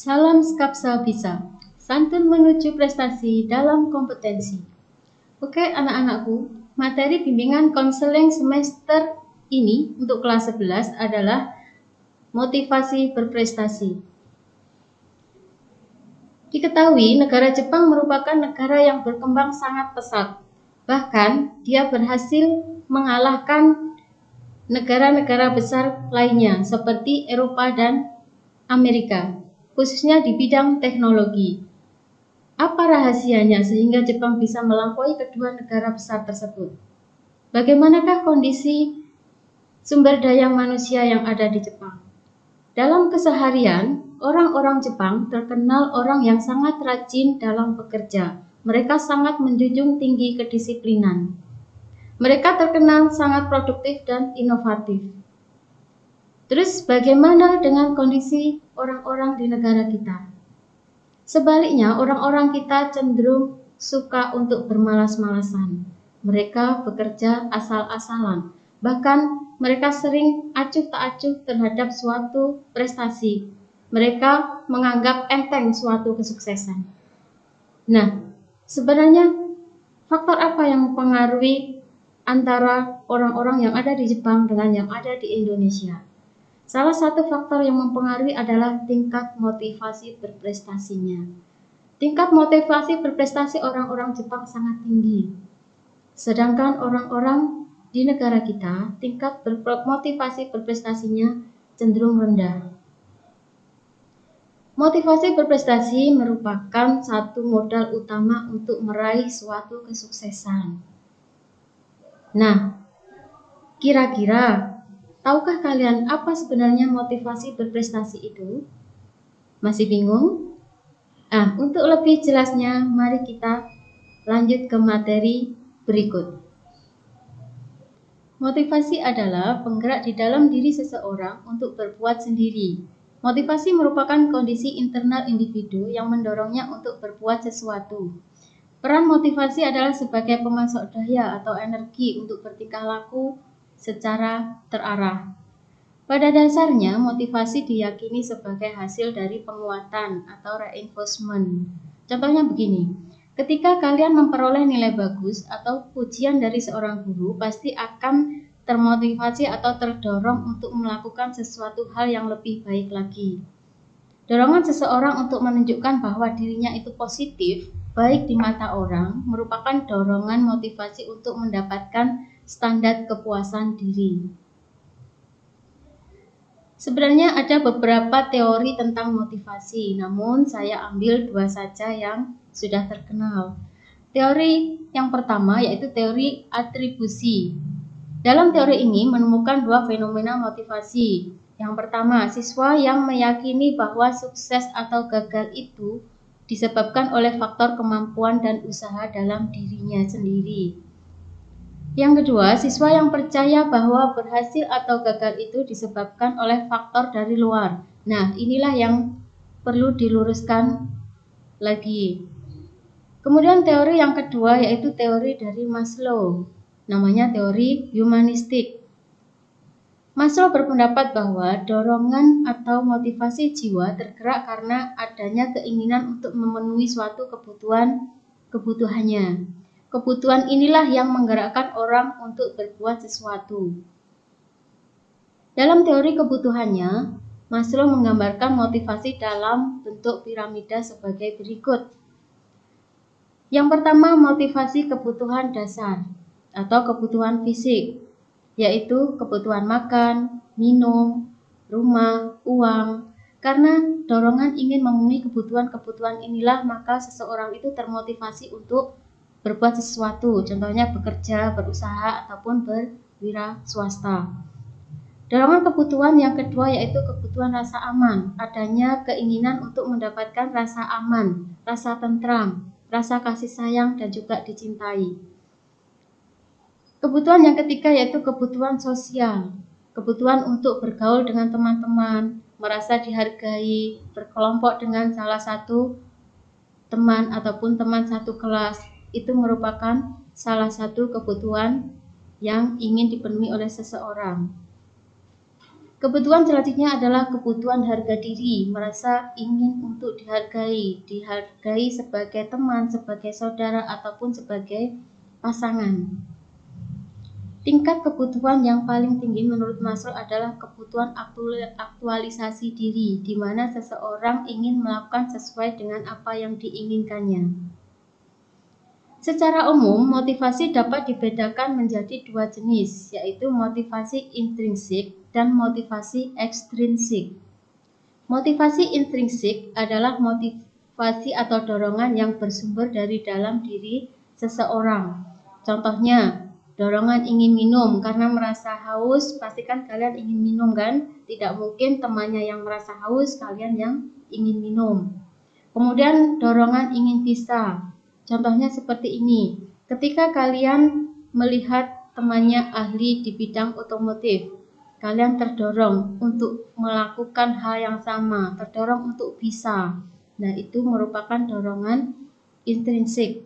Salam Skapsa Bisa, santun menuju prestasi dalam kompetensi. Oke anak-anakku, materi bimbingan konseling semester ini untuk kelas 11 adalah motivasi berprestasi. Diketahui negara Jepang merupakan negara yang berkembang sangat pesat. Bahkan dia berhasil mengalahkan negara-negara besar lainnya seperti Eropa dan Amerika, khususnya di bidang teknologi. Apa rahasianya sehingga Jepang bisa melampaui kedua negara besar tersebut? Bagaimanakah kondisi sumber daya manusia yang ada di Jepang? Dalam keseharian, orang-orang Jepang terkenal orang yang sangat rajin dalam bekerja. Mereka sangat menjunjung tinggi kedisiplinan. Mereka terkenal sangat produktif dan inovatif. Terus bagaimana dengan kondisi orang-orang di negara kita? Sebaliknya, orang-orang kita cenderung suka untuk bermalas-malasan. Mereka bekerja asal-asalan. Bahkan mereka sering acuh tak acuh terhadap suatu prestasi. Mereka menganggap enteng suatu kesuksesan. Nah, sebenarnya faktor apa yang mempengaruhi antara orang-orang yang ada di Jepang dengan yang ada di Indonesia? Salah satu faktor yang mempengaruhi adalah tingkat motivasi berprestasinya. Tingkat motivasi berprestasi orang-orang Jepang sangat tinggi. Sedangkan orang-orang di negara kita, tingkat motivasi berprestasinya cenderung rendah. Motivasi berprestasi merupakan satu modal utama untuk meraih suatu kesuksesan. Nah, kira-kira tahukah kalian apa sebenarnya motivasi berprestasi itu? Masih bingung? Untuk lebih jelasnya, mari kita lanjut ke materi berikut. Motivasi adalah penggerak di dalam diri seseorang untuk berbuat sendiri. Motivasi merupakan kondisi internal individu yang mendorongnya untuk berbuat sesuatu. Peran motivasi adalah sebagai pemasok daya atau energi untuk bertingkah laku secara terarah. Pada dasarnya, motivasi diyakini sebagai hasil dari penguatan atau reinforcement. Contohnya begini, ketika kalian memperoleh nilai bagus atau pujian dari seorang guru, pasti akan termotivasi atau terdorong untuk melakukan sesuatu hal yang lebih baik lagi. Dorongan seseorang untuk menunjukkan bahwa dirinya itu positif, baik di mata orang, merupakan dorongan motivasi untuk mendapatkan standar kepuasan diri. Sebenarnya ada beberapa teori tentang motivasi, namun saya ambil dua saja yang sudah terkenal. Teori yang pertama yaitu teori atribusi. Dalam teori ini menemukan dua fenomena motivasi. Yang pertama, siswa yang meyakini bahwa sukses atau gagal itu disebabkan oleh faktor kemampuan dan usaha dalam dirinya sendiri. Yang kedua, siswa yang percaya bahwa berhasil atau gagal itu disebabkan oleh faktor dari luar. Nah, inilah yang perlu diluruskan lagi. Kemudian teori yang kedua yaitu teori dari Maslow. Namanya teori humanistik. Maslow berpendapat bahwa dorongan atau motivasi jiwa tergerak karena adanya keinginan untuk memenuhi suatu kebutuhannya. Kebutuhan inilah yang menggerakkan orang untuk berbuat sesuatu. Dalam teori kebutuhannya, Maslow menggambarkan motivasi dalam bentuk piramida sebagai berikut. Yang pertama, motivasi kebutuhan dasar atau kebutuhan fisik, yaitu kebutuhan makan, minum, rumah, uang. Karena dorongan ingin memenuhi kebutuhan-kebutuhan inilah, maka seseorang itu termotivasi untuk berbuat sesuatu, contohnya bekerja, berusaha, ataupun berwira swasta. Dorongan kebutuhan yang kedua yaitu kebutuhan rasa aman, adanya keinginan untuk mendapatkan rasa aman, rasa tentram, rasa kasih sayang, dan juga dicintai. Kebutuhan yang ketiga yaitu kebutuhan sosial, kebutuhan untuk bergaul dengan teman-teman, merasa dihargai, berkelompok dengan salah satu teman ataupun teman satu kelas. Itu merupakan salah satu kebutuhan yang ingin dipenuhi oleh seseorang. Kebutuhan selanjutnya adalah kebutuhan harga diri, merasa ingin untuk dihargai sebagai teman, sebagai saudara, ataupun sebagai pasangan. Tingkat kebutuhan yang paling tinggi menurut Maslow adalah kebutuhan aktualisasi diri, di mana seseorang ingin melakukan sesuai dengan apa yang diinginkannya. Secara umum, motivasi dapat dibedakan menjadi dua jenis, yaitu motivasi intrinsik dan motivasi ekstrinsik. Motivasi intrinsik adalah motivasi atau dorongan yang bersumber dari dalam diri seseorang. Contohnya, dorongan ingin minum karena merasa haus, pastikan kalian ingin minum kan? Tidak mungkin temannya yang merasa haus, kalian yang ingin minum. Kemudian dorongan ingin bisa. Contohnya seperti ini, ketika kalian melihat temannya ahli di bidang otomotif, kalian terdorong untuk melakukan hal yang sama, terdorong untuk bisa. Nah, itu merupakan dorongan intrinsik.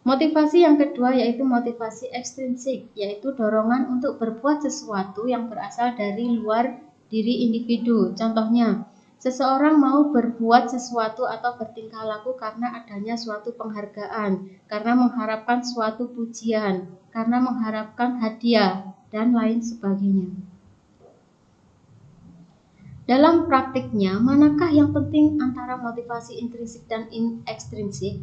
Motivasi yang kedua yaitu motivasi ekstrinsik, yaitu dorongan untuk berbuat sesuatu yang berasal dari luar diri individu. Contohnya, seseorang mau berbuat sesuatu atau bertingkah laku karena adanya suatu penghargaan, karena mengharapkan suatu pujian, karena mengharapkan hadiah, dan lain sebagainya. Dalam praktiknya, manakah yang penting antara motivasi intrinsik dan ekstrinsik?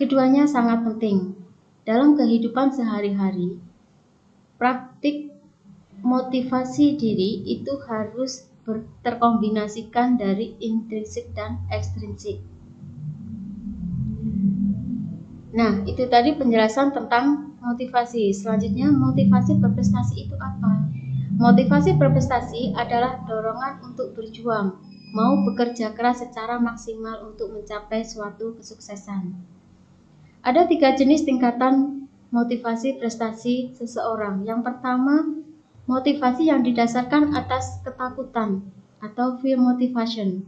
Keduanya sangat penting. Dalam kehidupan sehari-hari, praktik motivasi diri itu harus terkombinasikan dari intrinsik dan ekstrinsik. Nah, itu tadi penjelasan tentang motivasi. Selanjutnya, motivasi berprestasi itu apa? Motivasi berprestasi adalah dorongan untuk berjuang, mau bekerja keras secara maksimal untuk mencapai suatu kesuksesan. Ada 3 jenis tingkatan motivasi prestasi seseorang. Yang pertama, motivasi yang didasarkan atas ketakutan atau fear motivation.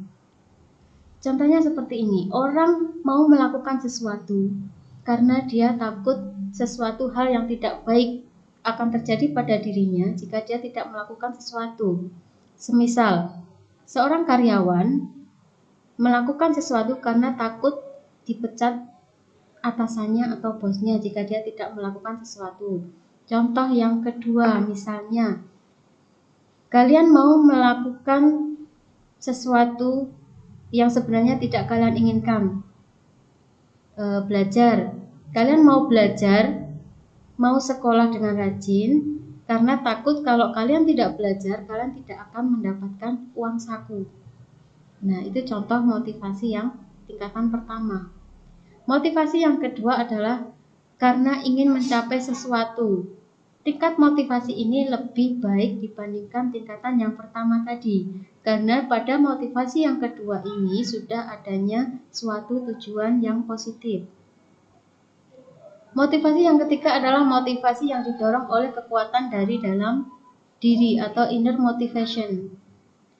Contohnya seperti ini, orang mau melakukan sesuatu karena dia takut sesuatu hal yang tidak baik akan terjadi pada dirinya jika dia tidak melakukan sesuatu. Semisal, seorang karyawan melakukan sesuatu karena takut dipecat atasannya atau bosnya jika dia tidak melakukan sesuatu. Contoh yang kedua, misalnya, kalian mau melakukan sesuatu yang sebenarnya tidak kalian inginkan. Belajar. Kalian mau belajar, mau sekolah dengan rajin, karena takut kalau kalian tidak belajar, kalian tidak akan mendapatkan uang saku. Nah, itu contoh motivasi yang tingkatan pertama. Motivasi yang kedua adalah karena ingin mencapai sesuatu. Tingkat motivasi ini lebih baik dibandingkan tingkatan yang pertama tadi, karena pada motivasi yang kedua ini sudah adanya suatu tujuan yang positif. Motivasi yang ketiga adalah motivasi yang didorong oleh kekuatan dari dalam diri atau inner motivation.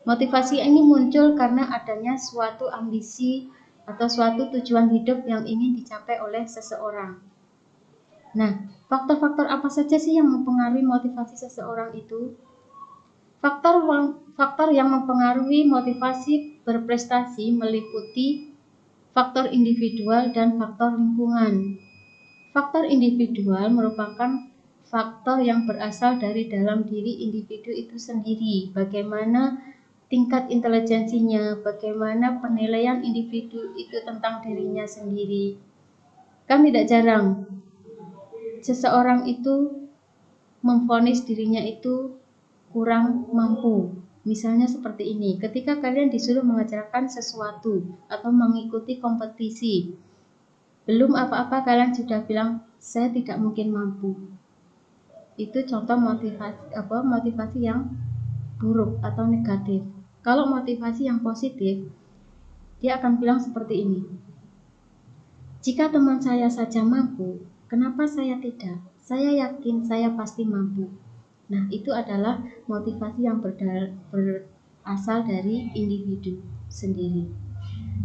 Motivasi ini muncul karena adanya suatu ambisi atau suatu tujuan hidup yang ingin dicapai oleh seseorang. Nah, faktor-faktor apa saja sih yang mempengaruhi motivasi seseorang itu? Faktor yang mempengaruhi motivasi berprestasi meliputi faktor individual dan faktor lingkungan. Faktor individual merupakan faktor yang berasal dari dalam diri individu itu sendiri. Bagaimana tingkat intelijensinya, bagaimana penilaian individu itu tentang dirinya sendiri. Kan tidak jarang seseorang itu memvonis dirinya itu kurang mampu. Misalnya seperti ini, ketika kalian disuruh mengerjakan sesuatu atau mengikuti kompetisi, belum apa-apa kalian sudah bilang, saya tidak mungkin mampu. Itu contoh motivasi yang buruk atau negatif. Kalau motivasi yang positif, dia akan bilang seperti ini. Jika teman saya saja mampu, kenapa saya tidak? Saya yakin saya pasti mampu. Nah, itu adalah motivasi yang berasal dari individu sendiri.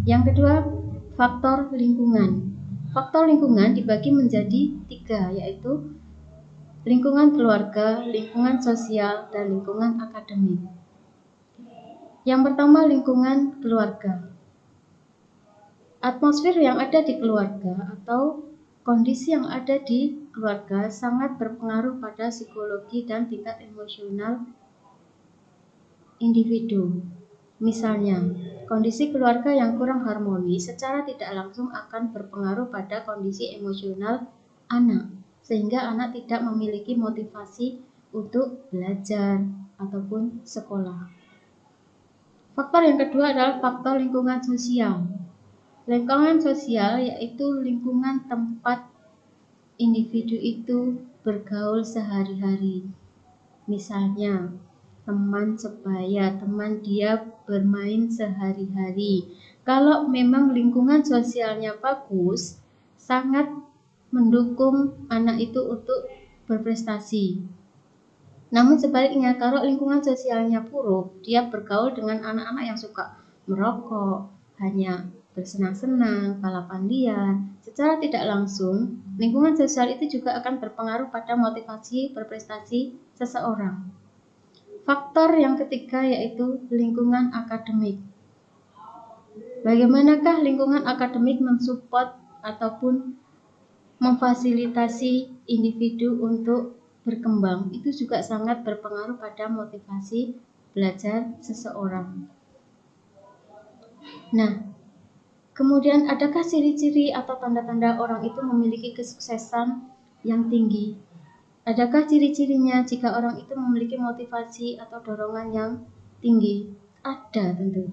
Yang kedua, faktor lingkungan. Faktor lingkungan dibagi menjadi 3, yaitu lingkungan keluarga, lingkungan sosial, dan lingkungan akademik. Yang pertama, lingkungan keluarga. Atmosfer yang ada di keluarga atau kondisi yang ada di keluarga sangat berpengaruh pada psikologi dan tingkat emosional individu. Misalnya, kondisi keluarga yang kurang harmonis secara tidak langsung akan berpengaruh pada kondisi emosional anak, sehingga anak tidak memiliki motivasi untuk belajar ataupun sekolah. Faktor yang kedua adalah faktor lingkungan sosial. Lingkungan sosial yaitu lingkungan tempat individu itu bergaul sehari-hari. Misalnya, teman sebaya, teman dia bermain sehari-hari. Kalau memang lingkungan sosialnya bagus, sangat mendukung anak itu untuk berprestasi. Namun sebaliknya, kalau lingkungan sosialnya buruk, dia bergaul dengan anak-anak yang suka merokok, hanya bersenang-senang, balapan liar. Secara tidak langsung, lingkungan sosial itu juga akan berpengaruh pada motivasi berprestasi seseorang. Faktor yang ketiga yaitu lingkungan akademik. Bagaimanakah lingkungan akademik mensupport ataupun memfasilitasi individu untuk berkembang? Itu juga sangat berpengaruh pada motivasi belajar seseorang. Nah, kemudian adakah ciri-ciri atau tanda-tanda orang itu memiliki kesuksesan yang tinggi? Adakah ciri-cirinya jika orang itu memiliki motivasi atau dorongan yang tinggi? Ada tentu.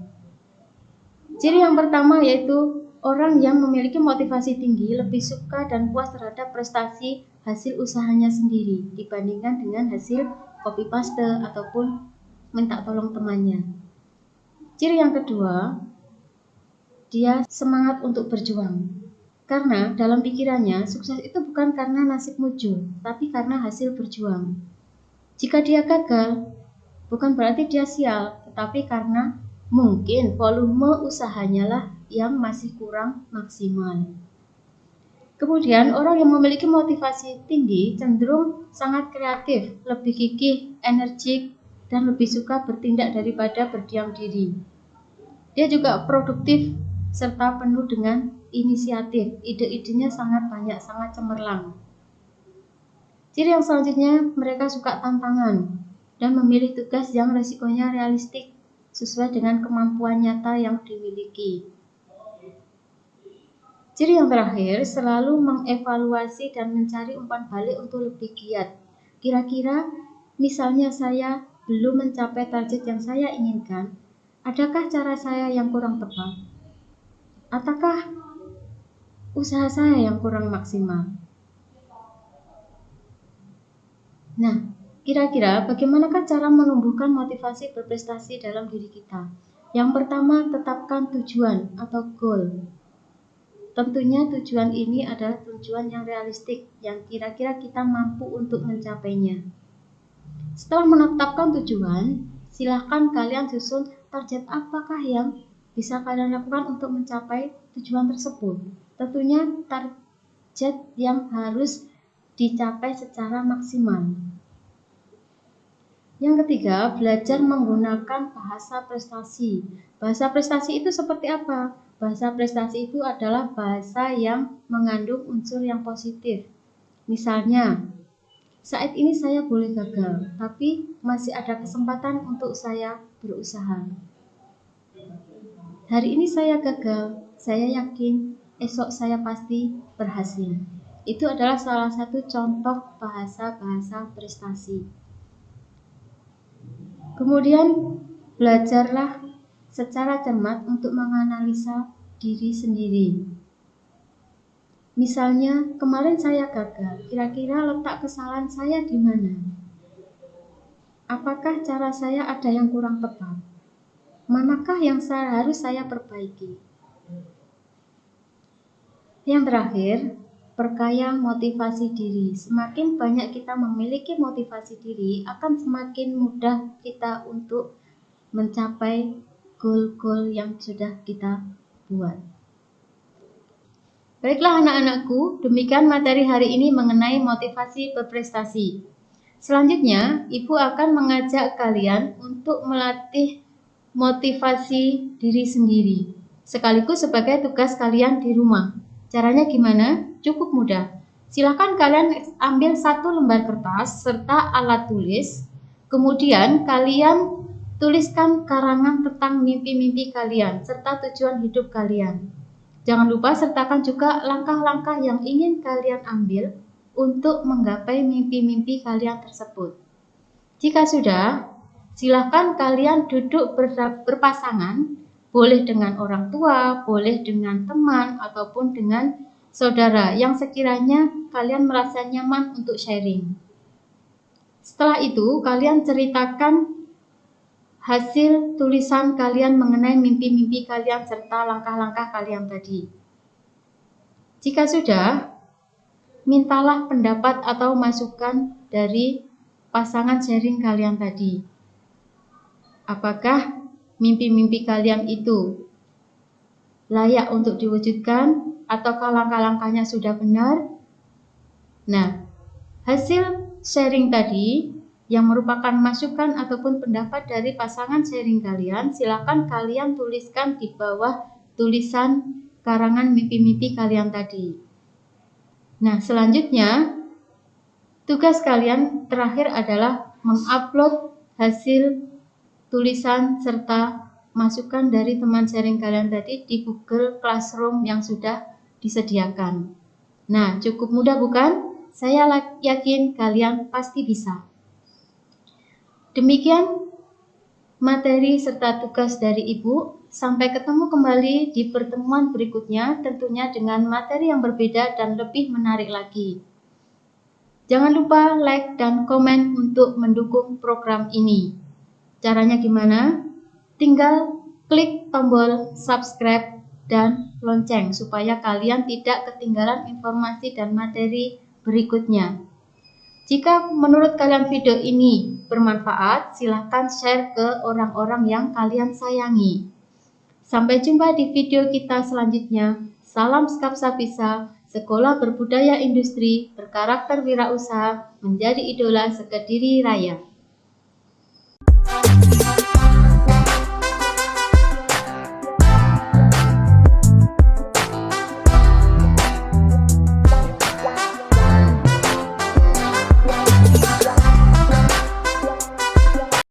Ciri yang pertama yaitu orang yang memiliki motivasi tinggi lebih suka dan puas terhadap prestasi hasil usahanya sendiri dibandingkan dengan hasil copy paste ataupun minta tolong temannya. Ciri yang kedua, dia semangat untuk berjuang. Karena dalam pikirannya sukses itu bukan karena nasib mujur, tapi karena hasil berjuang. Jika dia gagal, bukan berarti dia sial, tetapi karena mungkin volume usahanya lah yang masih kurang maksimal. Kemudian orang yang memiliki motivasi tinggi cenderung sangat kreatif, lebih gigih, energik, dan lebih suka bertindak daripada berdiam diri. Dia juga produktif serta penuh dengan inisiatif, ide-idenya sangat banyak, sangat cemerlang. Ciri yang selanjutnya, mereka suka tantangan dan memilih tugas yang resikonya realistik sesuai dengan kemampuan nyata yang dimiliki. Ciri yang terakhir, selalu mengevaluasi dan mencari umpan balik untuk lebih giat. Kira-kira misalnya saya belum mencapai target yang saya inginkan, adakah cara saya yang kurang tepat? Ataukah usaha saya yang kurang maksimal? Nah, kira-kira bagaimanakah cara menumbuhkan motivasi berprestasi dalam diri kita? Yang pertama, tetapkan tujuan atau goal. Tentunya tujuan ini adalah tujuan yang realistik, yang kira-kira kita mampu untuk mencapainya. Setelah menetapkan tujuan, silahkan kalian susun target apakah yang bisa kalian lakukan untuk mencapai tujuan tersebut. Tentunya target yang harus dicapai secara maksimal. Yang ketiga, belajar menggunakan bahasa prestasi. Bahasa prestasi itu seperti apa? Bahasa prestasi itu adalah bahasa yang mengandung unsur yang positif. Misalnya, saat ini saya boleh gagal, tapi masih ada kesempatan untuk saya berusaha. Hari ini saya gagal, saya yakin esok saya pasti berhasil. Itu adalah salah satu contoh bahasa-bahasa prestasi. Kemudian belajarlah secara cermat untuk menganalisa diri sendiri. Misalnya, kemarin saya gagal, kira-kira letak kesalahan saya di mana? Apakah cara saya ada yang kurang tepat? Manakah yang harus saya perbaiki? Yang terakhir, perkaya motivasi diri. Semakin banyak kita memiliki motivasi diri, akan semakin mudah kita untuk mencapai goal-goal yang sudah kita buat. Baiklah anak-anakku, demikian materi hari ini mengenai motivasi berprestasi. Selanjutnya, Ibu akan mengajak kalian untuk melatih motivasi diri sendiri, sekaligus sebagai tugas kalian di rumah. Caranya gimana? Cukup mudah. Silahkan kalian ambil 1 lembar kertas serta alat tulis, kemudian kalian tuliskan karangan tentang mimpi-mimpi kalian serta tujuan hidup kalian. Jangan lupa sertakan juga langkah-langkah yang ingin kalian ambil untuk menggapai mimpi-mimpi kalian tersebut. Jika sudah, silahkan kalian duduk berpasangan, boleh dengan orang tua, boleh dengan teman, ataupun dengan saudara yang sekiranya kalian merasa nyaman untuk sharing. Setelah itu, kalian ceritakan hasil tulisan kalian mengenai mimpi-mimpi kalian serta langkah-langkah kalian tadi. Jika sudah, mintalah pendapat atau masukan dari pasangan sharing kalian tadi. Apakah mimpi-mimpi kalian itu layak untuk diwujudkan ataukah langkah-langkahnya sudah benar? Nah, hasil sharing tadi yang merupakan masukan ataupun pendapat dari pasangan sharing kalian, silakan kalian tuliskan di bawah tulisan karangan mimpi-mimpi kalian tadi. Nah, selanjutnya tugas kalian terakhir adalah mengupload hasil tulisan serta masukan dari teman sharing kalian tadi di Google Classroom yang sudah disediakan. Nah, cukup mudah bukan? Saya yakin kalian pasti bisa. Demikian materi serta tugas dari Ibu. Sampai ketemu kembali di pertemuan berikutnya, tentunya dengan materi yang berbeda dan lebih menarik lagi. Jangan lupa like dan komen untuk mendukung program ini. Caranya gimana? Tinggal klik tombol subscribe dan lonceng supaya kalian tidak ketinggalan informasi dan materi berikutnya. Jika menurut kalian video ini bermanfaat, silahkan share ke orang-orang yang kalian sayangi. Sampai jumpa di video kita selanjutnya. Salam Skapsa-Pisa, sekolah berbudaya industri, berkarakter wirausaha, menjadi idola sekediri raya.